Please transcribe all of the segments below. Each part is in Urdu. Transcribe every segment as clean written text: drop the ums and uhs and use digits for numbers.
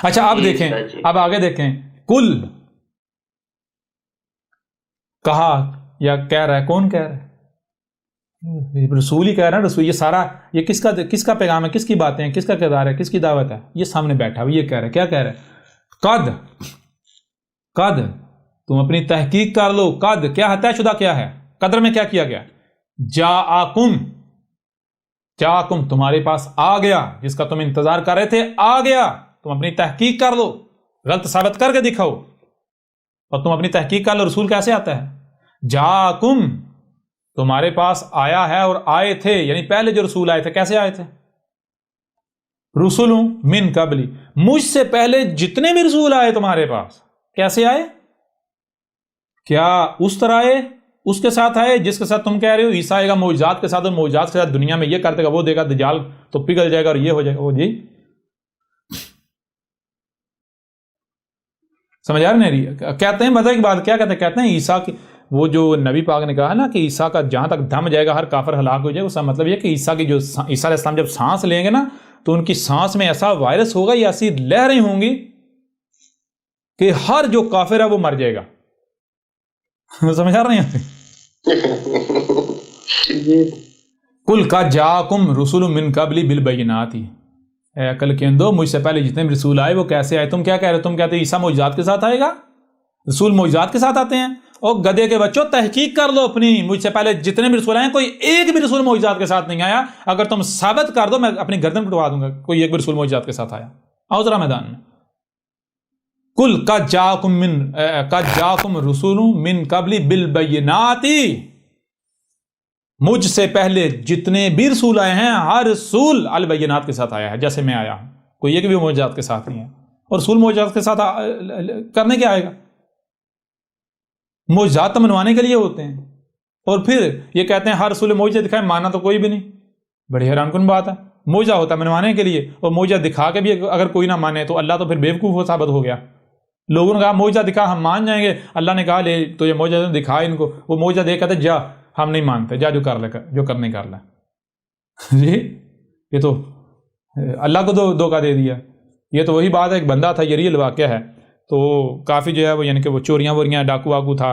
اچھا اب دیکھیں، اب آگے دیکھیں، کل کہا یا کہہ رہا ہے، کون کہہ رہا ہے؟ رسول ہی کہہ رہا ہے. رسول، یہ سارا یہ کس کا پیغام ہے، کس کی باتیں ہیں، کس کا کردار ہے، کس کی دعوت ہے؟ یہ سامنے بیٹھا ہوا یہ کہہ رہا ہے. کیا کہہ رہا ہے؟ قد تم اپنی تحقیق کر لو. قد کیا ہے؟ طے شدہ کیا ہے؟ قدر میں کیا کیا گیا؟ جاءکم تمہارے پاس آ گیا، جس کا تم انتظار کر رہے تھے آ گیا. تم اپنی تحقیق کر لو، غلط ثابت کر کے دکھاؤ، اور تم اپنی تحقیق کر لو. رسول کیسے آتا ہے؟ جاءکم تمہارے پاس آیا ہے، اور آئے تھے یعنی پہلے جو رسول آئے تھے کیسے آئے تھے؟ رسول من قبلی، مجھ سے پہلے جتنے بھی رسول آئے تمہارے پاس کیسے آئے؟ کیا اس طرح آئے، اس کے ساتھ آئے جس کے ساتھ تم کہہ رہے ہو عیسیٰ آئے گا معجزات کے ساتھ، اور معجزات کے ساتھ دنیا میں یہ کر دے گا، وہ دے گا، دجال تو پگھل جائے گا اور یہ ہو جائے گا. وہ جی سمجھ آ رہی ہے؟ کہتے ہیں مزہ کی بات کیا کہتے ہیں عیسیٰ کی، وہ جو نبی پاک نے کہا نا کہ عیسیٰ کا جہاں تک دم جائے گا ہر کافر ہلاک ہو جائے گا، اس کا مطلب یہ کہ عیسیٰ کی جو عیسیٰ علیہ السلام جب سانس لیں گے نا تو ان کی سانس میں ایسا وائرس ہوگا یا ایسی لہریں ہوں گی کہ ہر جو کافر ہے وہ مر جائے گا. سمجھ آ رہے ہیں؟ کل کا جاکم رسول من قبلی بالبینات، اے عقل کے اندو مجھ سے پہلے جتنے بھی رسول آئے وہ کیسے آئے؟ تم کیا کہہ رہے ہو؟ تم کہتے عیسیٰ معجزات کے ساتھ آئے گا، رسول معجزات کے ساتھ آتے ہیں. اور گدے کے بچوں تحقیق کر لو اپنی، مجھ سے پہلے جتنے بھی رسول آئے کوئی ایک بھی رسول معجزات کے ساتھ نہیں آیا. اگر تم ثابت کر دو میں اپنی گردن کٹوا دوں گا کوئی ایک بھی رسول معجزات کے ساتھ آیا. آؤ ذرا میدان میں. کل قد جاکم رسول من قبلی بالبینات، مجھ سے پہلے جتنے بھی رسول آئے ہیں ہر رسول البینات کے ساتھ آیا ہے، جیسے میں آیا ہوں. کوئی ایک بھی معجزات کے ساتھ نہیں ہے. اور رسول معجزات کے ساتھ کرنے کیا آئے گا؟ معجزات تو منوانے کے لیے ہوتے ہیں. اور پھر یہ کہتے ہیں ہر رسول معجزہ دکھائے، مانا تو کوئی بھی نہیں. بڑی حیران کن بات ہے. معجزہ ہوتا ہے منوانے کے لیے، اور معجزہ دکھا کے بھی اگر کوئی نہ مانے تو اللہ تو پھر بیوقوف ثابت ہو گیا. لوگوں نے کہا معجزہ دکھا ہم مان جائیں گے، اللہ نے کہا لے تو یہ معجزہ دکھا ان کو، وہ معجزہ دیکھ کہتے جا ہم نہیں مانتے، جا جو کر لے جو کرنے کر لے. جی یہ تو اللہ کو دھوکہ دے دیا. یہ تو وہی بات ہے، ایک بندہ تھا، یہ ریئل واقعہ ہے، تو کافی جو ہے وہ یعنی کہ وہ چوریاں ووریاں ڈاکو واکو تھا.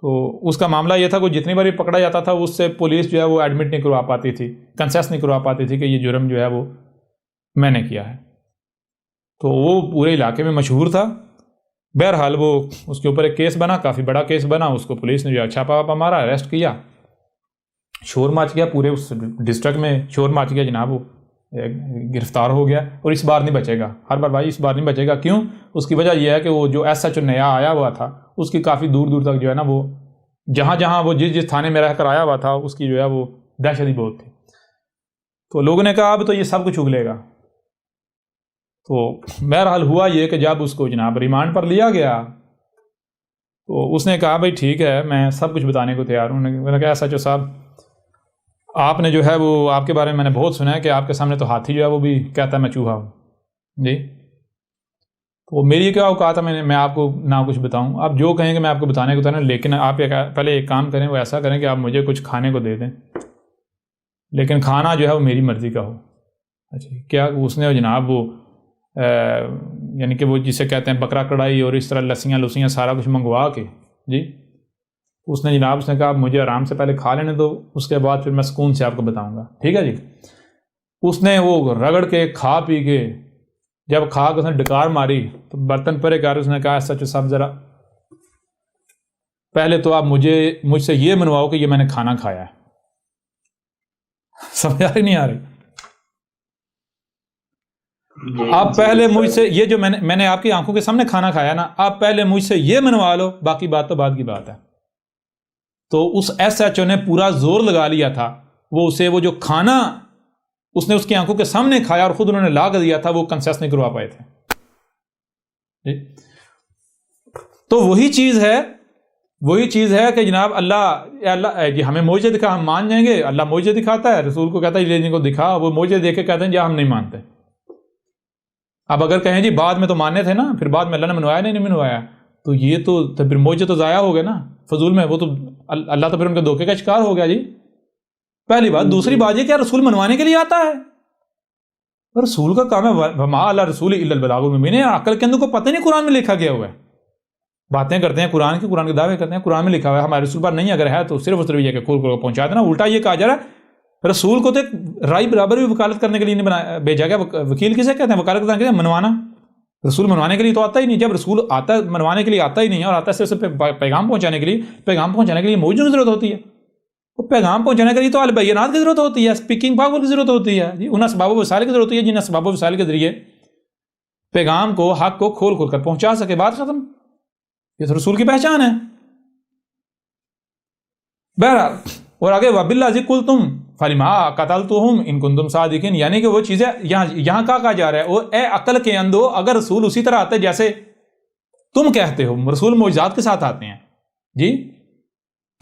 تو اس کا معاملہ یہ تھا کہ جتنی بار پکڑا جاتا تھا اس سے پولیس جو ہے وہ ایڈمٹ نہیں کروا پاتی تھی، کنسیس نہیں کروا پاتی تھی کہ یہ جرم جو ہے وہ میں نے کیا ہے. تو وہ پورے علاقے میں مشہور تھا. بہرحال وہ اس کے اوپر ایک کیس بنا، کافی بڑا کیس بنا. اس کو پولیس نے جو ہے چھاپا واپا مارا، اریسٹ کیا. شور مچ گیا پورے اس ڈسٹرکٹ میں، شور مچ گیا جناب. وہ گرفتار ہو گیا اور اس بار نہیں بچے گا. ہر بار بھائی اس بار نہیں بچے گا. کیوں؟ اس کی وجہ یہ ہے کہ وہ جو ایس ایچ او نیا آیا ہوا تھا اس کی کافی دور دور تک جو ہے نا وہ جہاں جہاں وہ جس تھانے میں رہ کر آیا ہوا تھا اس کی جو ہے وہ دہشت ہی بہت تھی. تو لوگوں نے کہا اب تو یہ سب کچھ اگلے گا. تو بہرحال ہوا یہ کہ جب اس کو جناب ریمانڈ پر لیا گیا تو اس نے کہا بھائی ٹھیک ہے میں سب کچھ بتانے کو تیار ہوں. میں نے کہا ایس ایچ او صاحب آپ نے جو ہے وہ آپ کے بارے میں نے بہت سنا ہے کہ آپ کے سامنے تو ہاتھی جو ہے وہ بھی کہتا ہے میں چوہا ہوں. جی تو میری کیا اوقات ہے میں آپ کو نہ کچھ بتاؤں. آپ جو کہیں گے میں آپ کو بتانے کو تیار ہوں، لیکن آپ پہلے ایک کام کریں، وہ ایسا کریں کہ آپ مجھے کچھ کھانے کو دے دیں، لیکن کھانا جو ہے وہ میری مرضی کا ہو. اچھا کیا اس نے جناب وہ یعنی کہ وہ جسے کہتے ہیں بکرا کڑھائی اور اس طرح لسیاں سارا کچھ منگوا کے جی اس نے جناب اس نے کہا مجھے آرام سے پہلے کھا لینے دو، اس کے بعد پھر میں سکون سے آپ کو بتاؤں گا. ٹھیک ہے جی. اس نے وہ رگڑ کے کھا پی کے جب کھا کے اس نے ڈکار ماری تو برتن پرے کر اس نے کہا سچ صاحب ذرا پہلے تو آپ مجھ سے یہ منواؤ کہ یہ میں نے کھانا کھایا ہے. سمجھ آ رہی نہیں آ رہی؟ آپ پہلے مجھ سے یہ جو میں نے آپ کی آنکھوں کے سامنے کھانا کھایا نا، آپ پہلے مجھ سے یہ منوا لو، باقی بات تو بعد کی بات ہے. تو اس ایس ایچ او نے پورا زور لگا لیا تھا، وہ جو کھانا اس نے اس کی آنکھوں کے سامنے کھایا اور خود انہوں نے لا کر دیا تھا، وہ کنسیس نہیں کروا پائے تھے. تو وہی چیز ہے کہ جناب اللہ جی ہمیں معجزہ دکھا ہم مان جائیں گے. اللہ معجزہ دکھاتا ہے، رسول کو کہتا ہے یہ کو دکھا، وہ معجزہ دیکھ کے کہتے ہیں جی ہم نہیں مانتے. اب اگر کہیں جی بعد میں تو ماننے تھے نا، پھر بعد میں اللہ نے منوایا نہیں منوایا، تو یہ تو پھر معجزہ تو ضائع ہو گیا نا فضول میں. وہ تو اللہ تو پھر ان کے دھوکے کا شکار ہو گیا جی. پہلی بات. دوسری بات یہ کہ رسول منوانے کے لیے آتا ہے. رسول کا کام ہے وما علی رسول الا البلاغ المبین. عقل کے اندر کو پتہ نہیں قرآن میں لکھا گیا ہوا ہے. باتیں کرتے ہیں قرآن کے دعوے کرتے ہیں قرآن میں لکھا ہوا ہے, ہمارے رسول پر نہیں, اگر ہے تو صرف اس طرح یہ کہ کھول کھول پہنچا دینا. الٹا یہ کہا جا رہا ہے رسول کو تو ایک رائی برابر بھی وکالت کرنے کے لیے نہیں بھیجا گیا. وکیل کسے کہتے ہیں؟ وکالت کرنے کے لیے منوانا. رسول منوانے کے لیے تو آتا ہی نہیں. جب رسول آتا ہے منوانے کے لیے آتا ہی نہیں ہے اور آتا ہے صرف پیغام پہنچانے کے لیے موجود کی ضرورت ہوتی ہے. وہ پیغام پہنچانے کے لیے تو البینات کی ضرورت ہوتی ہے, اسپیکنگ پاور کی ضرورت ہوتی ہے, ان اسباب و وسائل کی ضرورت ہوتی ہے جن اسباب و وسائل کے ذریعے پیغام کو حق کو کھول کھول کر پہنچا سکے. بات ختم. یہ تو رسول کی پہچان ہے. بہرحال اور آگے وَبِاللَّذِي قُلْتُمْ فَلِمَا قَتَلْتُهُمْ إِن كُنتُمْ صَادِقِينَ, یعنی کہ وہ چیزیں یہاں کہا جا رہا ہے وہ اے عقل کے اندھو اگر رسول اسی طرح آتے جیسے تم کہتے ہو. رسول معجزات کے ساتھ آتے ہیں. جی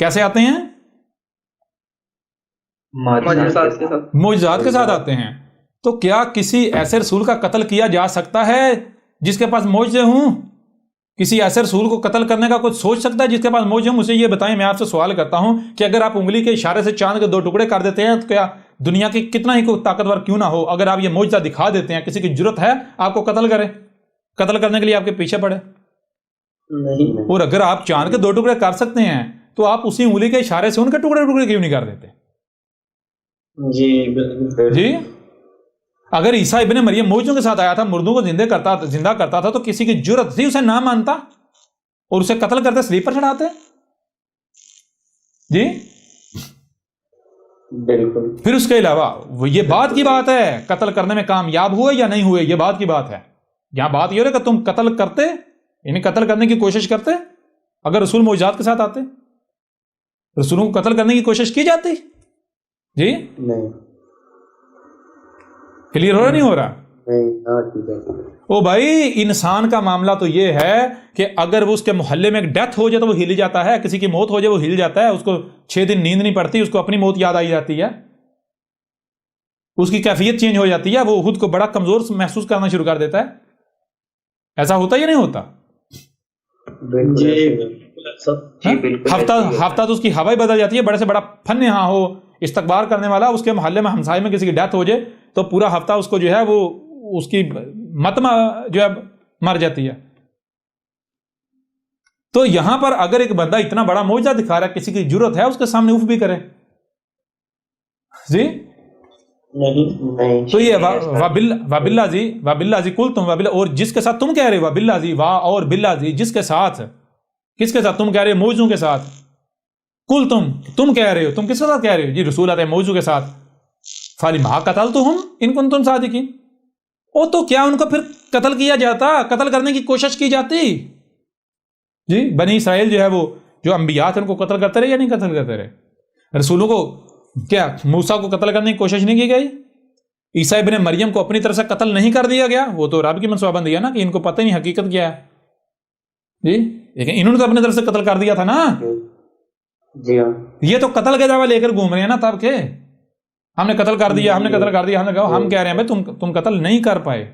کیسے آتے ہیں؟ معجزات کے ساتھ آتے ہیں. تو کیا کسی ایسے رسول کا قتل کیا جا سکتا ہے جس کے پاس معجزے ہوں؟ کسی ایسے رسول کو قتل کرنے کا کچھ سوچ سکتا ہے جس کے پاس معجزے ہوں؟ مجھے یہ بتائیں, میں آپ سے سوال کرتا ہوں کہ اگر آپ انگلی کے اشارے سے چاند کے 2 ٹکڑے کر دیتے ہیں تو کیا دنیا کی کتنا ہی کوئی طاقتور کیوں نہ ہو, اگر آپ یہ معجزہ دکھا دیتے ہیں کسی کی جرت ہے آپ کو قتل کرے؟ قتل کرنے کے لیے آپ کے پیچھے پڑے نہیں. اور اگر آپ چاند کے 2 ٹکڑے کر سکتے ہیں تو آپ اسی انگلی کے اشارے سے ان کے ٹکڑے کیوں نہیں کر دیتے؟ جی اگر عیسیٰ ابن مریم معجزوں کے ساتھ آیا تھا, مردوں کو زندہ کرتا تھا, تو کسی کی جرت تھی اسے نہ مانتا اور اسے قتل کرتے سلیپ پر چڑھاتے؟ جی بالکل. پھر اس کے علاوہ وہ یہ بات کی بات ہے قتل کرنے میں کامیاب ہوئے یا نہیں ہوئے, یہ بات کی بات ہے. یہاں بات یہ ہے کہ تم قتل کرتے, یعنی قتل کرنے کی کوشش کرتے اگر رسول معجزات کے ساتھ آتے, رسولوں کو قتل کرنے کی کوشش کی جاتی؟ جی نہیں. کلیئر ہو رہا نہیں ہو رہا؟ او بھائی انسان کا معاملہ تو یہ ہے کہ اگر وہ اس کے محلے میں ایک ڈیتھ ہو جائے تو وہ ہل جاتا ہے, کسی کی موت ہو جائے وہ ہل جاتا ہے, اس کو 6 دن نیند نہیں پڑتی, اس کو اپنی موت یاد آئی جاتی ہے, اس کی کیفیت چینج ہو جاتی ہے, وہ خود کو بڑا کمزور محسوس کرنا شروع کر دیتا ہے. ایسا ہوتا یا نہیں ہوتا؟ ہفتہ تو اس کی ہوا ہی بدل جاتی ہے. بڑے سے بڑا فن یہاں ہو استقبال کرنے والا, اس کے محلے میں ہمسائے میں کسی کی ڈیتھ ہو جائے تو پورا ہفتہ اس کو جو ہے وہ اس کی مت جو ہے مر جاتی ہے. تو یہاں پر اگر ایک بندہ اتنا بڑا معجزہ دکھا رہا ہے, کسی کی جرت ہے اس کے سامنے اف بھی کرے, جی نہیں. تو یہ وَبِاللَّذِي قُلْتُمْ اور جس کے ساتھ تم کہہ رہے ہو, وَبِاللَّذِي اور بِاللَّذِي جس کے ساتھ, کس کے ساتھ تم کہہ رہے ہو؟ معجزوں کے ساتھ. تم کہہ رہے ہو, تم کس کے ساتھ کہہ رہے ہو؟ جی رسول آتے ہیں معجزوں کے ساتھ. فَلِمَا قَتَلْتُهُمْ إِن كُنتُمْ صَادِقِينَ, تو کیا ان کو پھر قتل کیا جاتا, قتل کرنے کی کوشش کی جاتی؟ جی بنی اسرائیل جو ہے وہ جو انبیاء تھے ان کو قتل کرتے رہے یا نہیں قتل کرتے رہے؟ رسولوں کو کیا موسیٰ کو قتل کرنے کی کوشش نہیں کی گئی؟ عیسیٰ ابن مریم کو اپنی طرف سے قتل نہیں کر دیا گیا؟ وہ تو رب کی منصوبہ بندی ہے نا کہ ان کو پتہ نہیں حقیقت کیا ہے. جی لیکن انہوں نے تو اپنی طرف سے قتل کر دیا تھا نا. جی ہاں, یہ تو قتل کے دعویٰ لے کر گھوم رہے ہیں نا تب کہ ہم نے قتل کر دیا, ہم نے کہا, ہم کہہ رہے ہیں بھائی تم قتل نہیں کر پائے,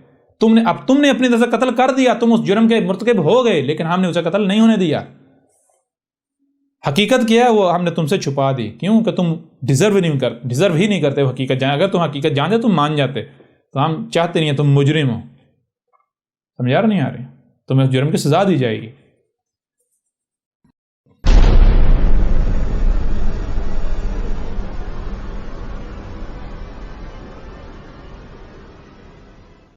تم نے اپنی طرف سے قتل کر دیا, تم اس جرم کے مرتکب ہو گئے, لیکن ہم نے اسے قتل نہیں ہونے دیا. حقیقت کیا ہے وہ ہم نے تم سے چھپا دی, کیوں کہ تم ڈیزرو ہی نہیں کرتے حقیقت جانے. اگر تم حقیقت جانتے تم مان جاتے, تو ہم چاہتے نہیں ہیں تم مجرم ہو. سمجھا رہا نہیں آ رہے؟ تمہیں اس جرم کی سزا دی جائے گی.